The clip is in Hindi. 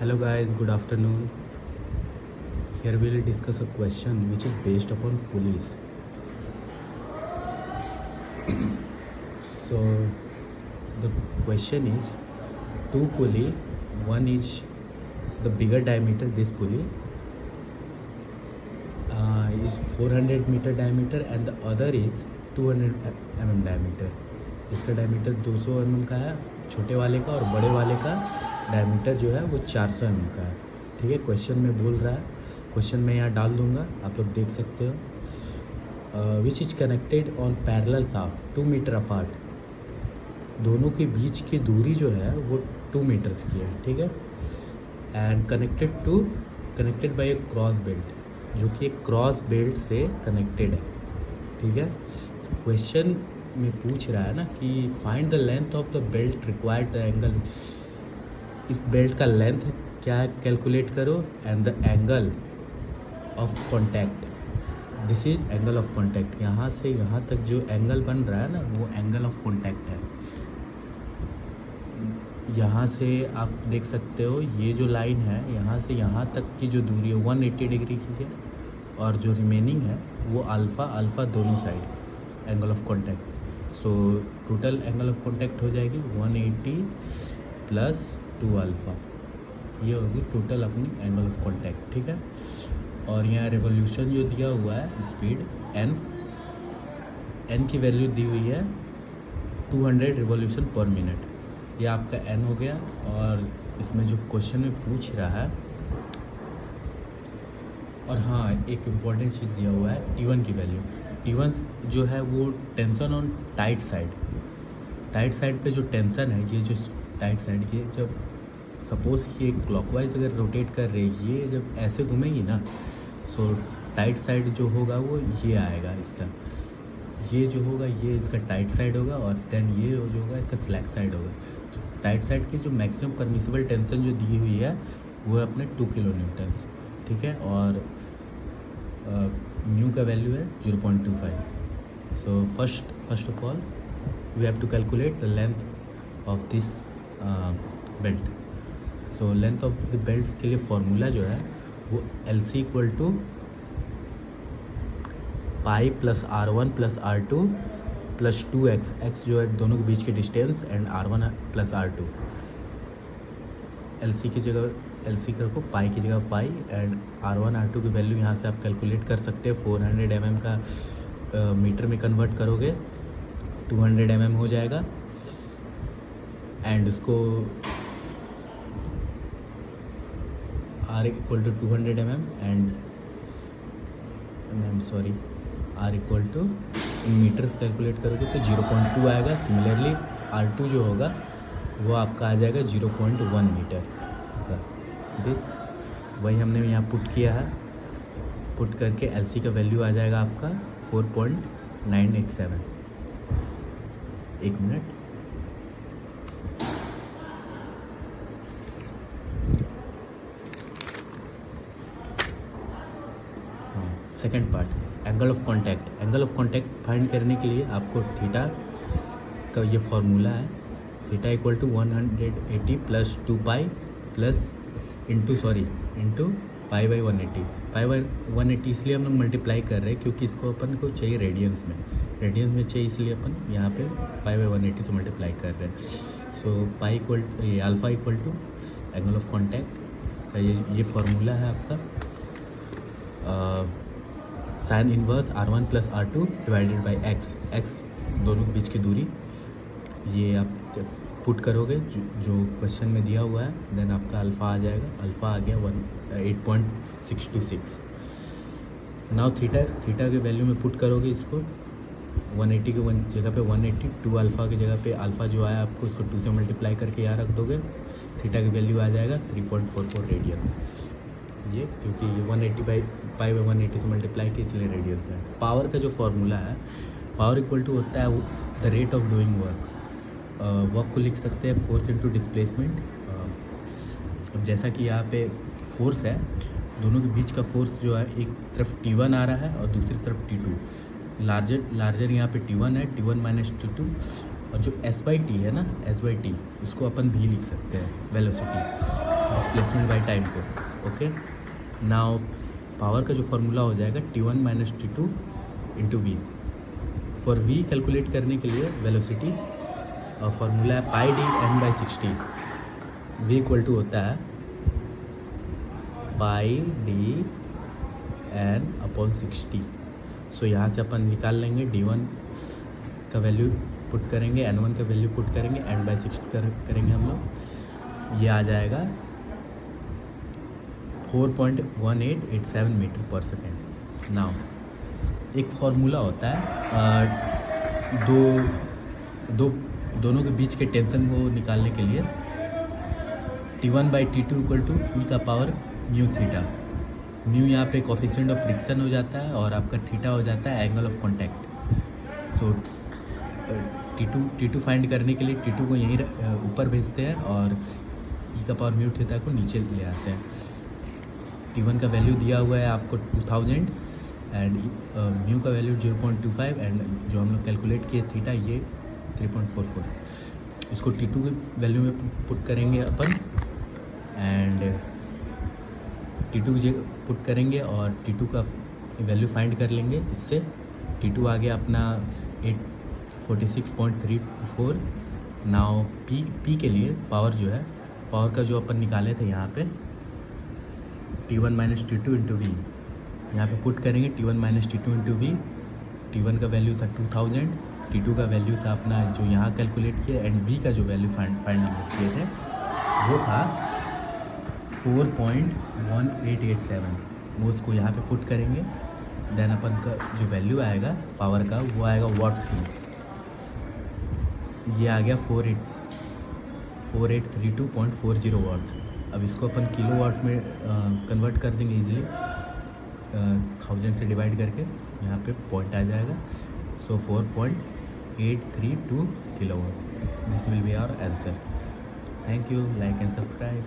Hello guys, good afternoon. Here we will discuss a question which is based upon pulleys. So the question is two pulley, one is the bigger diameter, this pulley is 400 meter diameter and the other is 200 mm diameter. इसका डायमीटर 200 mm का है छोटे वाले का, और बड़े वाले का डायमीटर जो है वो 400 mm का है। ठीक है, क्वेश्चन में बोल रहा है, क्वेश्चन मैं यहाँ डाल दूँगा, आप लोग देख सकते हो। Which is connected on parallel shaft 2 meter apart. दोनों के बीच की दूरी जो है वो 2 मीटर्स की है। ठीक है, and connected by A cross belt, जो कि एक क्रॉस बेल्ट से कनेक्टेड है। ठीक है, क्वेश्चन में पूछ रहा है ना कि find the length of the belt required angle. इस बेल्ट का लेंथ क्या है कैलकुलेट करो, and the angle of contact, this is angle of contact. यहाँ से यहाँ तक जो एंगल बन रहा है ना वो एंगल ऑफ कॉन्टैक्ट है। यहाँ से आप देख सकते हो ये जो लाइन है यहाँ से यहाँ तक की जो दूरी है 180 डिग्री की है, और जो रिमेनिंग है वो अल्फ़ा दोनों side angle of contact. So total angle of contact हो जाएगी 180 प्लस 2 अल्फ़ा, ये होगी टोटल अपनी एंगल ऑफ कॉन्टैक्ट। ठीक है, और यहाँ रिवोल्यूशन जो दिया हुआ है स्पीड एन की वैल्यू दी हुई है 200 रिवोल्यूशन पर मिनट, ये आपका एन हो गया। और इसमें जो क्वेश्चन में पूछ रहा है, और हाँ एक इम्पॉर्टेंट चीज़ दिया हुआ है T1 की वैल्यू। T1 जो है वो टेंशन ऑन टाइट साइड पे जो टेंशन है, ये जो टाइट साइड, ये जब सपोज़ कि एक क्लॉकवाइज अगर रोटेट कर रही है, ये जब ऐसे घूमेगी ना, सो टाइट साइड जो होगा वो ये आएगा इसका, ये जो होगा ये इसका टाइट साइड होगा, और देन ये जो होगा इसका स्लैक साइड होगा। तो टाइट साइड की जो मैक्सिमम परमिसिबल टेंशन जो दी हुई है वो है अपने 2 किलो न्यूटन्स। ठीक है, और म्यू का वैल्यू है 0.25। So first of all we have to calculate the length of this belt. So length of the belt के लिए फॉर्मूला जो है वो LC equal to pi plus R1 plus R2 plus 2x, x जो है दोनों के बीच की distance, and R1 plus R2। LC की जगह LC कर को पाई की जगह पाई, एंड R1 R2 की वैल्यू यहाँ से आप कैलकुलेट कर सकते हैं। 400 mm का मीटर में कन्वर्ट करोगे 200 mm हो जाएगा, एंड उसको R equal to 200 mm and R equal to in meter calculate करोगे तो 0.2 आएगा। सिमिलरली R2 जो होगा वो आपका आ जाएगा 0.1 मीटर का। दिस वही हमने यहाँ पुट किया है, पुट करके LC का वैल्यू आ जाएगा आपका 4.987। एक मिनट, second part angle of contact. Angle of contact find करने के लिए आपको थीटा का ये फॉर्मूला है, theta equal to 180 plus 2 pi plus into pi by 180। Pi by 180 इसलिए हम लोग मल्टीप्लाई कर रहे हैं क्योंकि इसको अपन को चाहिए रेडियंस में चाहिए, इसलिए अपन यहाँ पे पाई बाई 180 से मल्टीप्लाई कर रहे हैं। सो पाई इक्वल ये alpha equal to angle of contact का ये फार्मूला है आपका, sine inverse R1 plus R2 divided by x दोनों के बीच की दूरी। ये आप पुट करोगे जो क्वेश्चन में दिया हुआ है, देन आपका अल्फ़ा आ जाएगा, अल्फ़ा आ गया 8.626। नाउ थीटा के वैल्यू में पुट करोगे इसको 180 की जगह पे 180, 2 अल्फ़ा की जगह पे अल्फ़ा जो आया आपको उसको 2 से मल्टीप्लाई करके यहाँ रख दोगे, थीटा की वैल्यू आ जाएगा 3.44 रेडियन। ये क्योंकि ये 180 बाई पाई बाई 180 से मल्टीप्लाई की इसलिए रेडियंस है। पावर का जो फॉर्मूला है, पावर इक्वल टू होता है the rate of doing work. Work को लिख सकते हैं फोर्स इंटू डिस्प्लेसमेंट। अब जैसा कि यहाँ पे फोर्स है, दोनों के बीच का फोर्स जो है एक तरफ T1 आ रहा है और दूसरी तरफ T2। लार्जर यहाँ पे T1 है, T1 माइनस T2, और जो S/T है ना, S/T उसको अपन भी लिख सकते हैं वेलोसिटी। डिस्प्लेसमेंट बाय टाइम को. ओके, नाउ पावर का जो फॉर्मूला हो जाएगा T1 minus T2 into v. For v calculate करने के लिए वेलोसिटी और फॉर्मूला है pi d n by 60. V equal to होता है pi d n upon 60. So यहाँ से अपन निकाल लेंगे D1 का वैल्यू पुट करेंगे, N1 का वैल्यू पुट करेंगे, एन बाई 60 करेंगे हम लोग. ये आ जाएगा 4.1887 मीटर पर सेकेंड. नाउ एक फार्मूला होता है दोनों के बीच के टेंशन को निकालने के लिए. T1 by T2 equal to ई का पावर म्यू थीटा. म्यू यहाँ पे कोफिशिएंट ऑफ फ्रिक्शन हो जाता है और आपका थीटा हो जाता है angle of contact. So T2 find करने के लिए T2 को यहीं ऊपर भेजते हैं और ई का पावर म्यू थीटा को नीचे ले आते हैं. T1 का वैल्यू दिया हुआ है आपको 2000 एंड म्यू का वैल्यू 0.25 एंड जो हम लोग कैलकुलेट किए थीटा ये 3.44. इसको T2 के वैल्यू में पुट करेंगे अपन एंड T2 की जगह पुट करेंगे और T2 का वैल्यू फाइंड कर लेंगे. इससे T2 आ गया अपना 846.34. नाउ P के लिए पावर जो है, पावर का जो अपन निकाले थे यहाँ पे T1 minus T2 into we. यहाँ पर पुट करेंगे T1 minus T2 into we. T1 का वैल्यू था 2000, T2 का वैल्यू था अपना जो यहाँ कैलकुलेट किया एंड V का जो वैल्यू फाइंड किए थे वो था 4.1887. वो उसको यहाँ पे पुट करेंगे. देन अपन का जो वैल्यू आएगा पावर का वो आएगा वाट्स में. ये आ गया 4832.40 वाट्स. अब इसको अपन किलो वाट में कन्वर्ट कर देंगे इजीली. 1000 से डिवाइड करके यहाँ पे पॉइंट आ जाएगा. So 4.832 kilowatt. This will be our answer. Thank you. Like and subscribe.